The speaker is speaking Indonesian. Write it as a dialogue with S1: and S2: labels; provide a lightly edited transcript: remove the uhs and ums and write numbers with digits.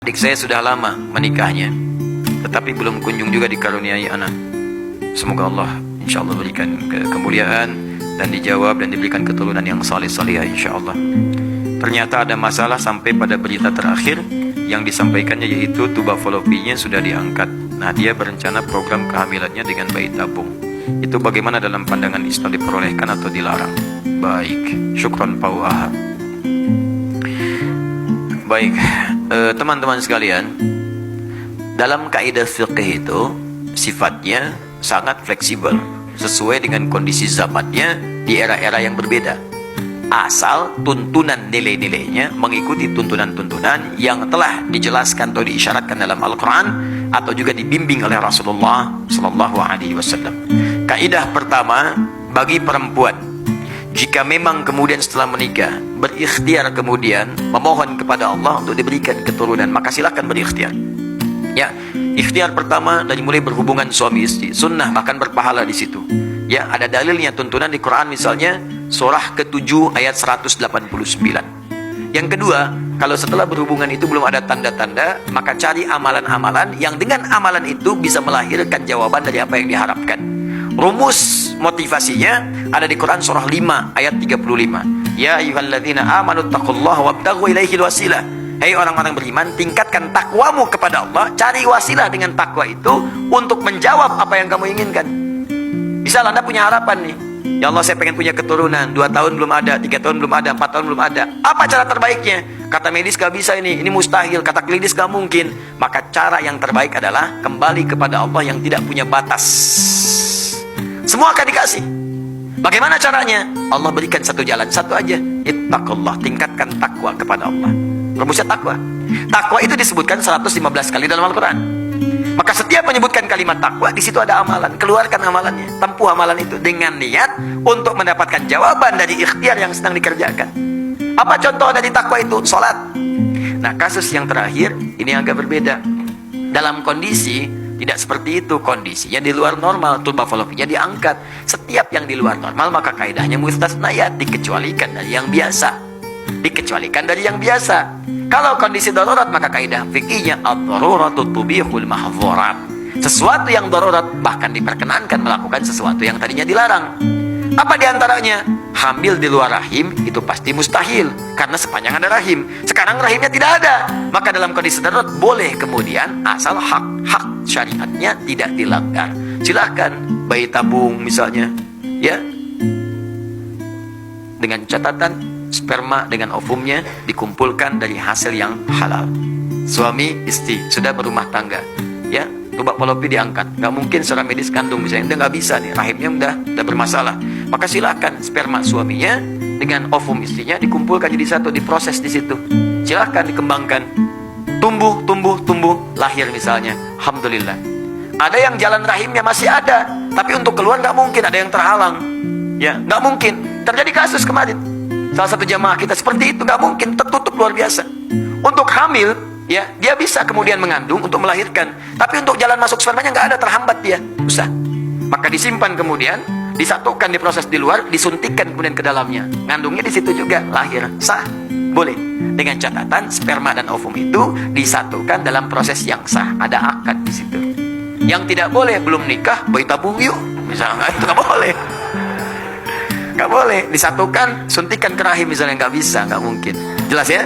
S1: Adik saya sudah lama menikahnya, tetapi belum kunjung juga dikaruniai anak. Semoga Allah insya Allah berikan kemuliaan dan dijawab dan diberikan keturunan yang saleh-salehah insya Allah. Ternyata ada masalah sampai pada berita terakhir yang disampaikannya, yaitu tuba falopinya sudah diangkat. Nah, dia berencana program kehamilannya dengan bayi tabung. Itu bagaimana dalam pandangan Islam, diperolehkan atau dilarang? Baik, syukran Pak Wahab. Baik, teman-teman sekalian, dalam kaidah fiqh itu sifatnya sangat fleksibel, sesuai dengan kondisi zamannya di era-era yang berbeda. Asal tuntunan nilai-nilainya mengikuti tuntunan-tuntunan yang telah dijelaskan atau diisyaratkan dalam Al-Quran atau juga dibimbing oleh Rasulullah Sallallahu Alaihi Wasallam. Kaidah pertama, bagi perempuan, jika memang kemudian setelah menikah berikhtiar kemudian memohon kepada Allah untuk diberikan keturunan, maka silakan berikhtiar. Ya, ikhtiar pertama dari mulai berhubungan suami istri, sunnah, bahkan berpahala di situ. Ya, ada dalilnya tuntunan di Quran, misalnya surah ke-7 ayat 189. Yang kedua, kalau setelah berhubungan itu belum ada tanda-tanda, maka cari amalan-amalan yang dengan amalan itu bisa melahirkan jawaban dari apa yang diharapkan. Rumus motivasinya ada di Quran surah 5 ayat 35. Ya ayyuhalladzina amanu taqullaha wabtaghu ilaihil wasilah. Hei orang-orang beriman, tingkatkan takwamu kepada Allah, cari wasilah dengan takwa itu untuk menjawab apa yang kamu inginkan. Misal Anda punya harapan nih, ya Allah saya pengen punya keturunan, 2 tahun belum ada, 3 tahun belum ada, 4 tahun belum ada. Apa cara terbaiknya? Kata medis gak bisa ini mustahil, kata klinis gak mungkin. Maka cara yang terbaik adalah kembali kepada Allah yang tidak punya batas. Semua akan dikasih. Bagaimana caranya? Allah berikan satu jalan, satu aja. Ittaqullah, tingkatkan takwa kepada Allah. Rumusnya takwa. Takwa itu disebutkan 115 kali dalam Al-Quran. Maka setiap menyebutkan kalimat takwa, di situ ada amalan. Keluarkan amalannya, tempuh amalan itu dengan niat untuk mendapatkan jawaban dari ikhtiar yang sedang dikerjakan. Apa contoh dari takwa itu? Salat. Nah, kasus yang terakhir ini agak berbeda. Dalam kondisi tidak seperti itu, kondisinya di luar normal, tuba falopinya diangkat. Setiap yang di luar normal maka kaidahnya mustasnayat, dikecualikan dari yang biasa. Dikecualikan dari yang biasa. Kalau kondisi darurat maka kaidah fikihnya ad-daruratu tubihul mahdzurat. Sesuatu yang darurat bahkan diperkenankan melakukan sesuatu yang tadinya dilarang. Apa diantaranya? Hamil di luar rahim itu pasti mustahil karena sepanjang ada rahim. Sekarang rahimnya tidak ada, maka dalam kondisi darurat boleh kemudian, asal hak syariatnya tidak dilanggar. Silahkan bayi tabung misalnya, ya, dengan catatan sperma dengan ovumnya dikumpulkan dari hasil yang halal. Suami istri sudah berumah tangga, ya, tuba falopi diangkat, nggak mungkin secara medis kandung misalnya, udah nggak bisa nih, rahimnya udah bermasalah, maka silakan sperma suaminya dengan ovum istrinya dikumpulkan jadi satu, diproses di situ, silakan dikembangkan, tumbuh, lahir misalnya, alhamdulillah. Ada yang jalan rahimnya masih ada, tapi untuk keluar nggak mungkin, ada yang terhalang, ya, nggak mungkin. Terjadi kasus kemarin, salah satu jamaah kita seperti itu, nggak mungkin, tertutup luar biasa. Untuk hamil, ya, dia bisa kemudian mengandung untuk melahirkan, tapi untuk jalan masuk spermanya nggak ada, terhambat dia, susah. Maka disimpan kemudian, disatukan, diproses di luar, disuntikkan kemudian ke dalamnya, ngandungnya di situ juga, lahir, sah, boleh. Dengan catatan sperma dan ovum itu disatukan dalam proses yang sah, ada akad di situ. Yang tidak boleh, belum nikah, bayi tabung yuk, misalnya, itu nggak boleh. Nggak boleh disatukan, suntikan ke rahim misalnya, nggak bisa, nggak mungkin. Jelas ya?